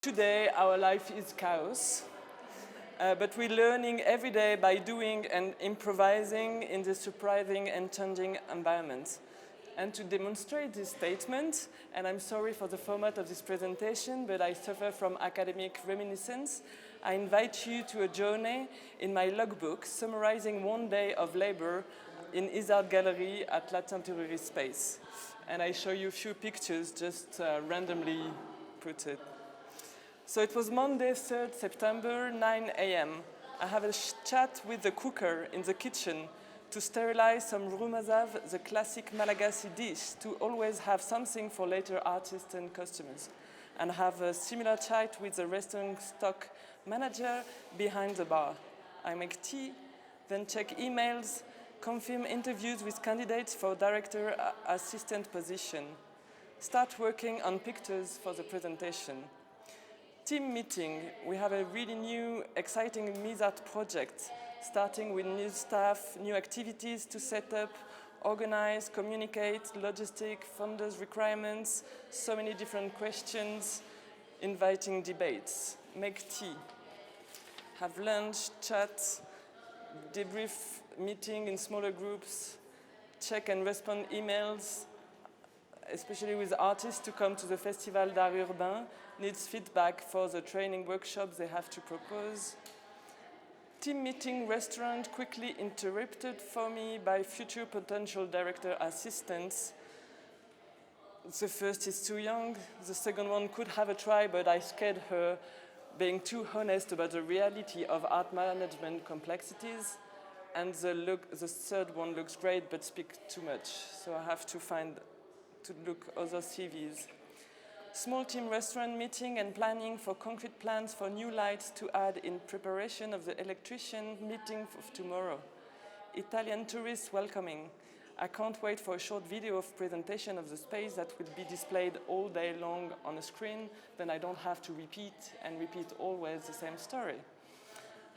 Today, our life is chaos, but we're learning every day by doing and improvising in this surprising and changing environment. And to demonstrate this statement, and I'm sorry for the format of this presentation, but I suffer from academic reminiscence, I invite you to a journey in my logbook summarizing one day of labor in Izard Gallery at La Temporary Space. And I show you a few pictures, just randomly put it. So it was Monday, 3rd September, 9 a.m. I have a chat with the cooker in the kitchen to sterilize some rumazav, the classic Malagasy dish, to always have something for later artists and customers. And have a similar chat with the restaurant stock manager behind the bar. I make tea, then check emails, confirm interviews with candidates for director assistant position. Start working on pictures for the presentation. Team meeting. We have a really new, exciting MISAT project, starting with new staff, new activities to set up, organize, communicate, logistic, funders requirements, so many different questions, inviting debates. Make tea. Have lunch, chat, debrief meeting in smaller groups, check and respond emails, especially with artists to come to the Festival d'Art Urbain, needs feedback for the training workshops they have to propose. Team meeting restaurant quickly interrupted for me by future potential director assistants. The first is too young, the second one could have a try, but I scared her being too honest about the reality of art management complexities. And the third one looks great, but speaks too much. So I have to look other CVs. Small team restaurant meeting and planning for concrete plans for new lights to add in preparation of the electrician meeting of tomorrow. Italian tourists welcoming. I can't wait for a short video of presentation of the space that will be displayed all day long on a screen, then I don't have to repeat always the same story.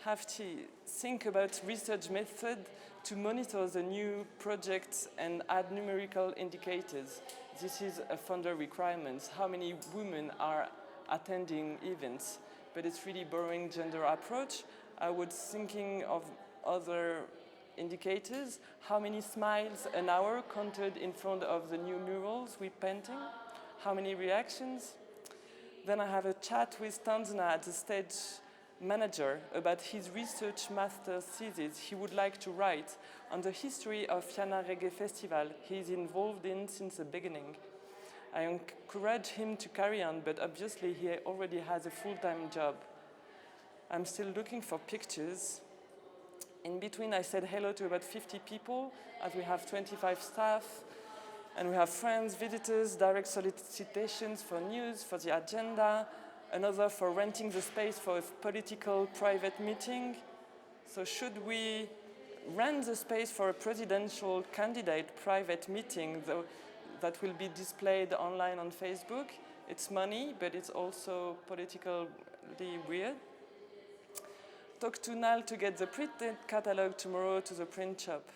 Have to think about research method to monitor the new projects and add numerical indicators. This is a funder requirement. How many women are attending events? But it's really borrowing gender approach. I was thinking of other indicators. How many smiles an hour counted in front of the new murals we're painting? How many reactions? Then I have a chat with Tanzana at the stage manager about his research master's thesis he would like to write on the history of Fianna Reggae Festival he is involved in since the beginning. I encourage him to carry on, but obviously he already has a full-time job. I'm still looking for pictures. In between, I said hello to about 50 people, as we have 25 staff, and we have friends, visitors, direct solicitations for news, for the agenda, another for renting the space for a political private meeting. So should we rent the space for a presidential candidate private meeting that will be displayed online on Facebook? It's money, but it's also politically weird. Talk to Nal to get the printed catalog tomorrow to the print shop.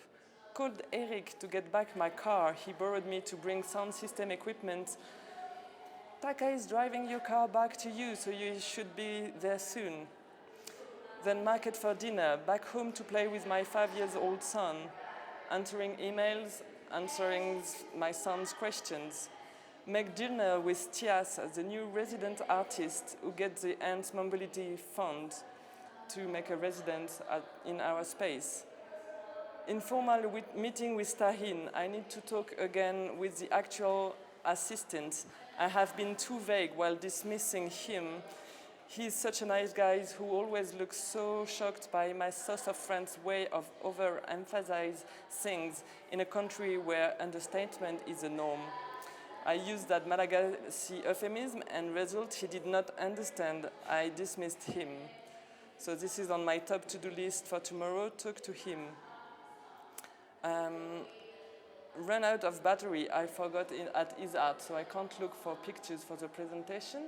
Called Eric to get back my car. He borrowed me to bring sound system equipment. Taka is driving your car back to you, so you should be there soon. Then market for dinner, back home to play with my 5-year-old son, answering emails, answering my son's questions. Make dinner with Tias, the new resident artist who gets the Ants Mobility Fund to make a residence in our space. Informal meeting with Tahin. I need to talk again with the actual assistant. I have been too vague while dismissing him. He's such a nice guy who always looks so shocked by my source of friends' way of overemphasize things in a country where understatement is the norm. I used that Malagasy euphemism and result he did not understand. I dismissed him. So this is on my top to-do list for tomorrow, talk to him. Run out of battery, I forgot at Izard, so I can't look for pictures for the presentation,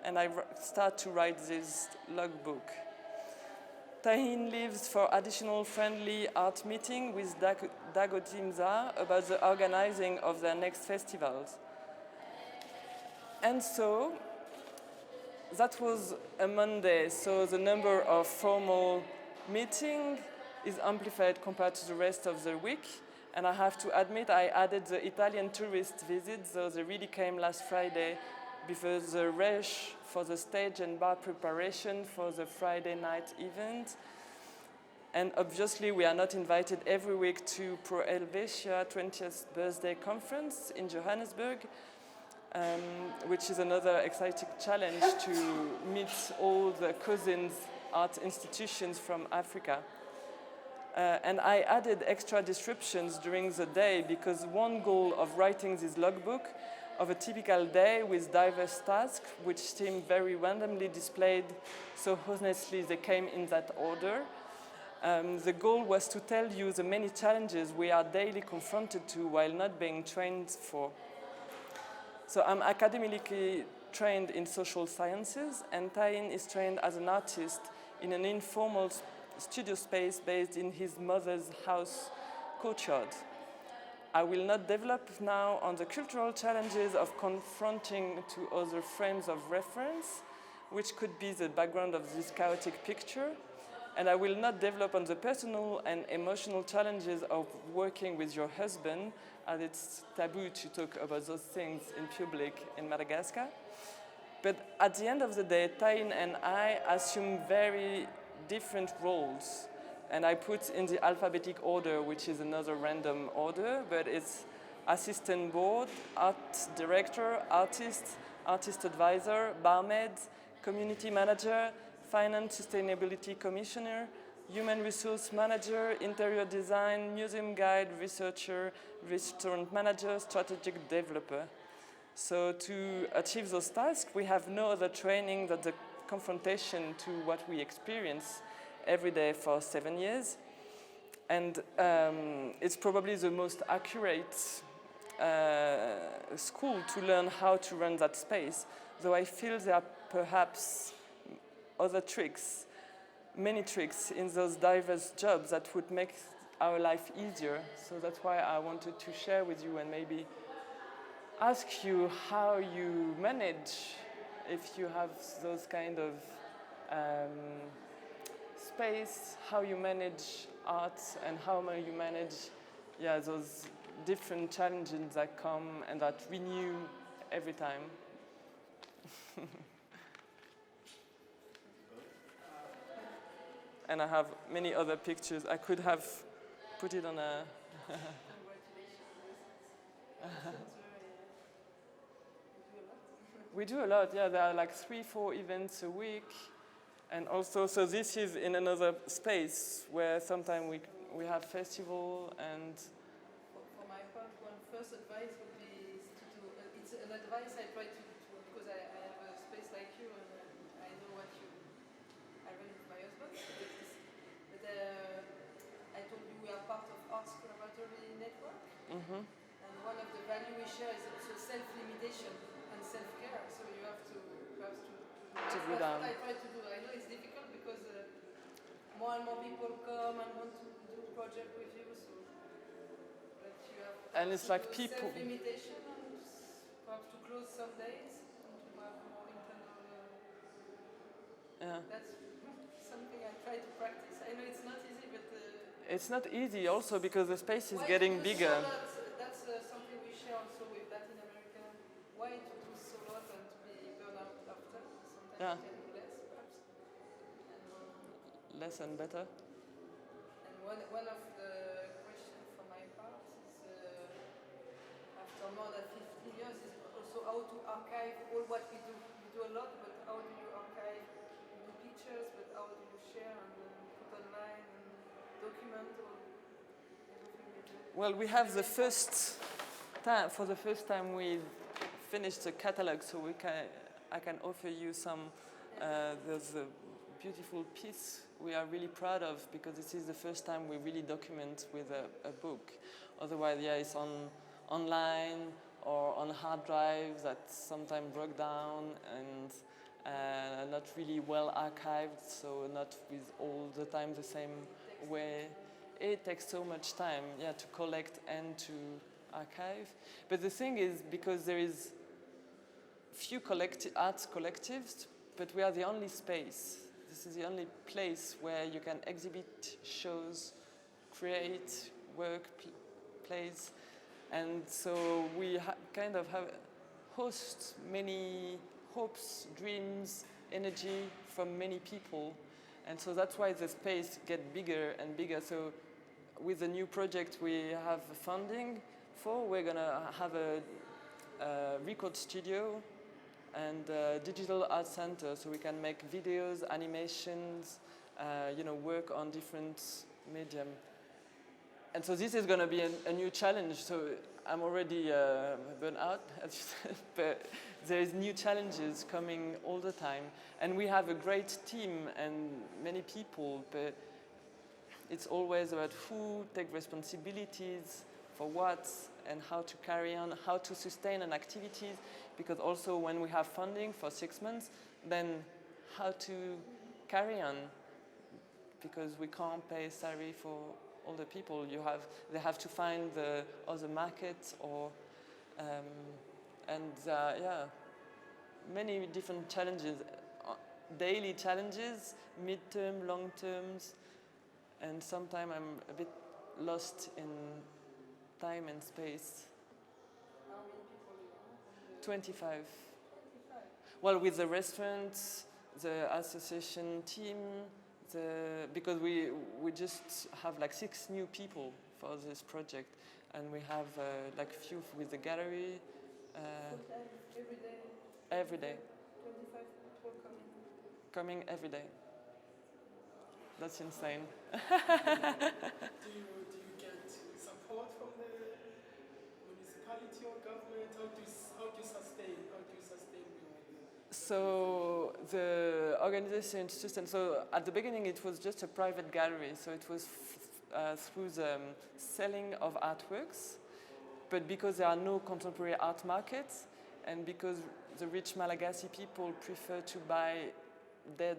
and I start to write this logbook. Tahin leaves for additional friendly art meeting with Dago Timza about the organizing of their next festivals. And so, That was a Monday, so the number of formal meetings is amplified compared to the rest of the week. And I have to admit, I added the Italian tourist visit, so they really came last Friday before the rush for the stage and bar preparation for the Friday night event. And obviously, we are not invited every week to Pro Helvetia 20th birthday conference in Johannesburg, which is another exciting challenge to meet all the cousins art institutions from Africa. And I added extra descriptions during the day because one goal of writing this logbook of a typical day with diverse tasks, which seemed very randomly displayed, so honestly they came in that order. The goal was to tell you the many challenges we are daily confronted to while not being trained for. So I'm academically trained in social sciences, and Tahina is trained as an artist in an informal studio space based in his mother's house courtyard. I will not develop now on the cultural challenges of confronting to other frames of reference, which could be the background of this chaotic picture, and I will not develop on the personal and emotional challenges of working with your husband, as it's taboo to talk about those things in public in Madagascar. But at the end of the day, Tahina and I assume very different roles, and I put in the alphabetic order, which is another random order, but it's assistant board, art director, artist, artist advisor, barmaid, community manager, finance sustainability commissioner, human resource manager, interior design, museum guide, researcher, restaurant manager, strategic developer. So to achieve those tasks, we have no other training than the confrontation to what we experience every day for 7 years. And it's probably the most accurate school to learn how to run that space, though I feel there are perhaps other tricks, many tricks in those diverse jobs that would make our life easier. So that's why I wanted to share with you and maybe ask you how you manage if you have those kind of space, how you manage art and how you manage those different challenges that come and that renew every time. And I have many other pictures. I could have put it on a... We do a lot, yeah. There are like 3-4 events a week. And also, so this is in another space where sometimes we have festival and... For my part, one first advice would be to do, it's an advice I try to because I have a space like you and I know what I run with my husband. But I told you we are part of Arts Collaboratory Network. Mm-hmm. And one of the values we share is also self-limitation and self-care. So you have to be down. That's what I try to do. I know it's difficult because more and more people come and want to do a project with you. So, but you have and it's like people. Self-limitation and perhaps to close some days and to have more internal. That's something I try to practice. I know it's not easy, but. It's not easy also because the space is getting bigger. That's something we share also with Latin America. Why to do so lot and to be burned out after? Sometimes you can do less, perhaps. Less and better. And one of the questions for my part is, after more than 15 years, is also how to archive all what we do. We do a lot, but how do you archive? You do pictures, but how do you share and put online? Document or everything we do? Well, we have the first time, for the first time we finished the catalog, so I can offer you some, there's a beautiful piece we are really proud of because this is the first time we really document with a book. Otherwise, it's online or on hard drives that sometimes broke down and not really well archived, so not with all the time the same way. It takes so much time, to collect and to archive. But the thing is, because there is few arts collectives, but we are the only space. This is the only place where you can exhibit shows, create, work, plays. And so we kind of host many hopes, dreams, energy from many people. And so that's why the space gets bigger and bigger. So with the new project we have funding for, we're going to have a record studio and a digital art center, so we can make videos, animations, work on different medium. And so this is going to be a new challenge. So I'm already burnt out, as you said, but there's new challenges coming all the time. And we have a great team and many people, but it's always about who take responsibilities for what and how to carry on, how to sustain an activity, because also when we have funding for 6 months, then how to carry on, because we can't pay salary for all the people. They have to find the other market or, many different challenges, daily challenges, mid-term, long terms, and sometimes I'm a bit lost in time and space. How many people you have? 25. Well, with the restaurants, the association team, because we just have like 6 new people for this project, and we have like few with the gallery. Every day? Every day. 25 people Coming every day. That's insane. Do you get support from the municipality or government? How do you sustain So the organization system, so at the beginning it was just a private gallery, so it was through the selling of artworks, but because there are no contemporary art markets, and because the rich Malagasy people prefer to buy dead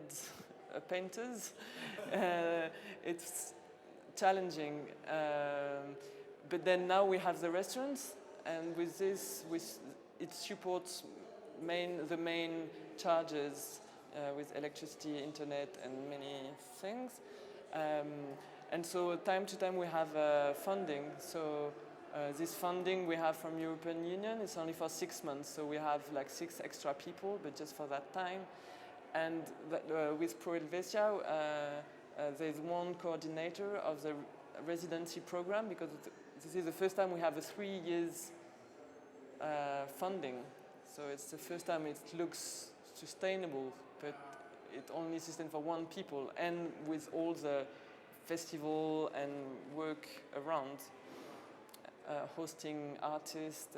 painters, it's challenging. But then now we have the restaurants, and with this, it supports the main charges with electricity, internet, and many things. And so time to time we have funding. So this funding we have from European Union is only for 6 months. So we have like 6 extra people, but just for that time. And with Pro Helvetia, there's one coordinator of the residency program, because this is the first time we have a 3 years funding. So it's the first time it looks sustainable, but it only sustains for 1 people, and with all the festival and work around, hosting artists,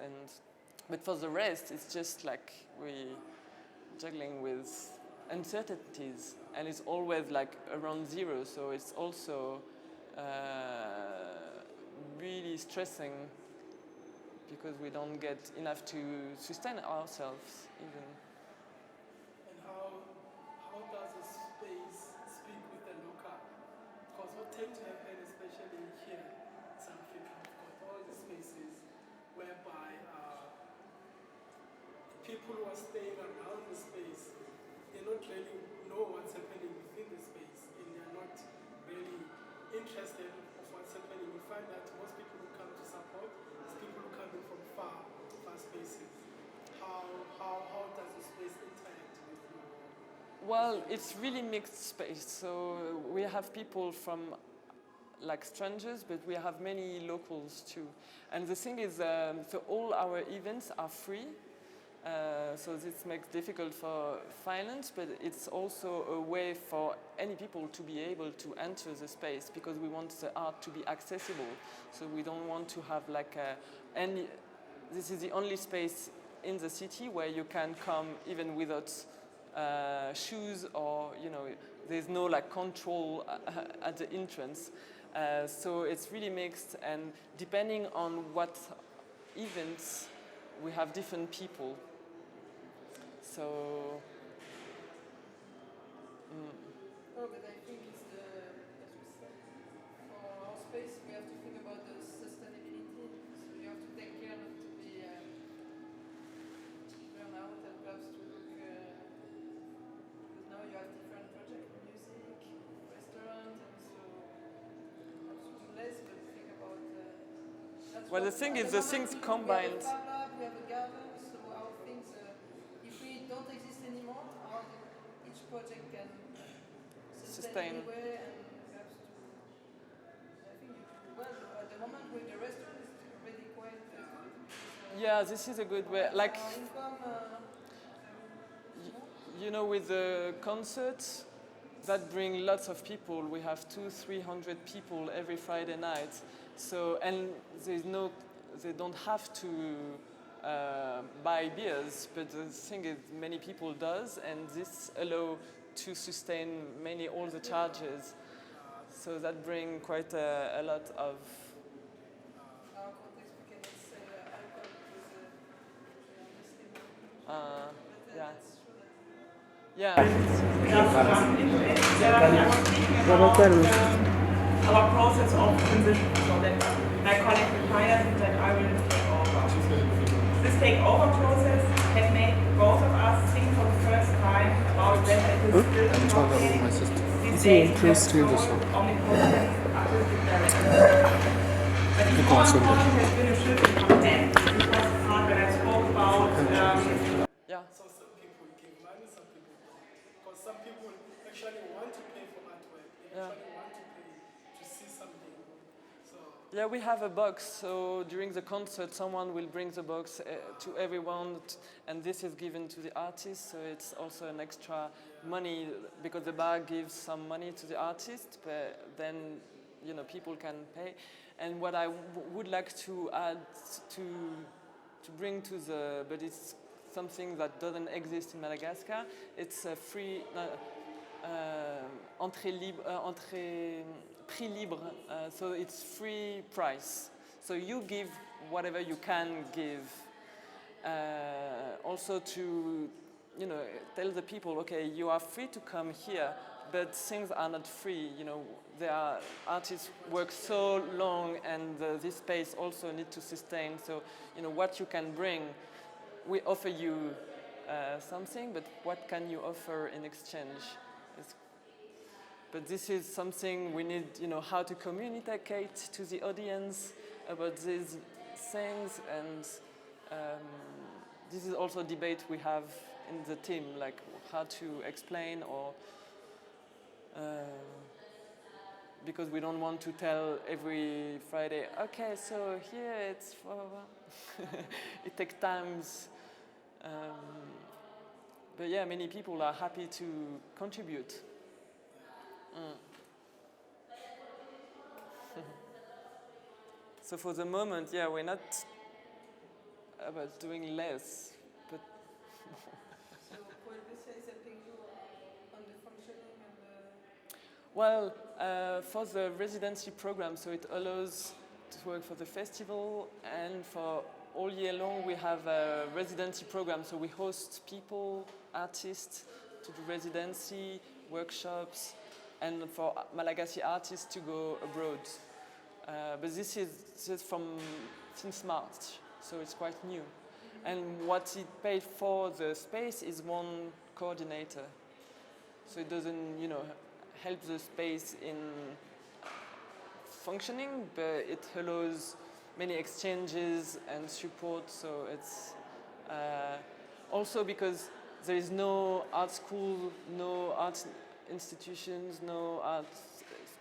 but for the rest, it's just like we juggling with uncertainties, and it's always like around 0. So it's also really stressing, because we don't get enough to sustain ourselves even. And how does the space speak with the local? Because what tends to happen, especially here in South Africa, we've got all the spaces whereby people who are staying around the space, they don't really know what's happening within the space, and they're not really interested in what's happening. We find that most people who come to support is people who come in from far spaces. How does the space interact with you? Well, it's really mixed space. So we have people from like strangers, but we have many locals too. And the thing is, so all our events are free. So this makes it difficult for finance, but it's also a way for any people to be able to enter the space, because we want the art to be accessible. So we don't want to have like this is the only space in the city where you can come even without shoes, or there's no like control at the entrance. So it's really mixed, and depending on what events, we have different people. So. Oh, but I think it's as we said, for our space, we have to think about the sustainability. So you have to take care not to be burn out, and perhaps to look Well, the thing is, the things combined. We have a Fab Lab, we have a garden, so our things, if we don't exist anymore, each project can sustain anyway, and perhaps to, I think you do well. At the moment with the restaurant, it's already quite good. Yeah, this is a good way. Like, our income, you know, with the concerts that bring lots of people. We have 200-300 people every Friday night. So, and they don't have to buy beers, but the thing is, many people does, and this allow to sustain all the charges. So that bring quite a lot of. our context, we cannot say alcohol because Yeah. that's true that Yeah. Our process of transition, so that my colleague requires that I will take over. This takeover process can make both of us think for the first time about that it is still complicated. These days we have omnipotent artistic director. But the more important has been a shift in content. This was the part when I spoke about Yeah. So some people give money, some people don't. Because some people actually want to pay for artwork. They actually want to pay to see something. So Yeah, we have a box, so during the concert someone will bring the box to everyone, and this is given to the artist, so it's also an extra money, because the bar gives some money to the artist, but then, you know, people can pay. And what I would like to add to bring to the, but it's something that doesn't exist in Madagascar, it's a free, prix libre, so it's free price. So you give whatever you can give. Also to, you know, tell the people, okay, you are free to come here, but things are not free. You know, there are artists work so long, and this space also need to sustain. So, you know, what you can bring, we offer you something, but what can you offer in exchange? But this is something we need, you know, how to communicate to the audience about these things, and this is also a debate we have in the team, like how to explain, or because we don't want to tell every Friday, okay, so here it's for, it takes times. But yeah, many people are happy to contribute. So for the moment, yeah, we're not about doing less, but So Helvetia is helping you on the functioning and the... well, for the residency program, so it allows to work for the festival, and for all year long we have a residency program, so we host people, artists, to do residency, workshops, and for Malagasy artists to go abroad. But this is since March, so it's quite new. And what it paid for the space is one coordinator. So it doesn't, you know, help the space in functioning, but it allows many exchanges and support. So it's also because there is no art school, no art institutions, no art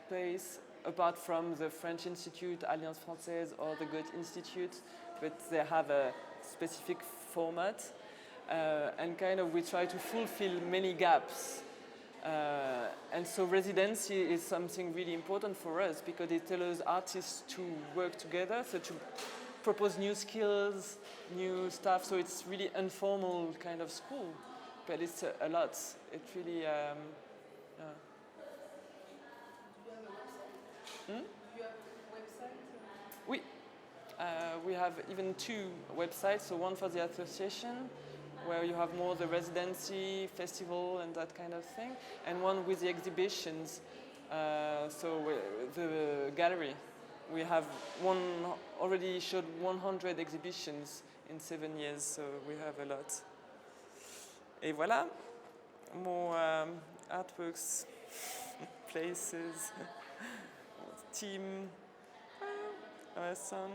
space, apart from the French Institute, Alliance Française, or the Goethe Institute, but they have a specific format, and kind of we try to fulfill many gaps. And so residency is something really important for us, because it allows artists to work together, so to propose new skills, new stuff, so it's really informal kind of school, but it's a lot. It really, Do you have a website? we have even two websites, so one for the association, where you have more the residency, festival, and that kind of thing, and one with the exhibitions, the gallery. We have already showed 100 exhibitions in 7 years, so we have a lot. Et voilà, more artworks, places, team, our son.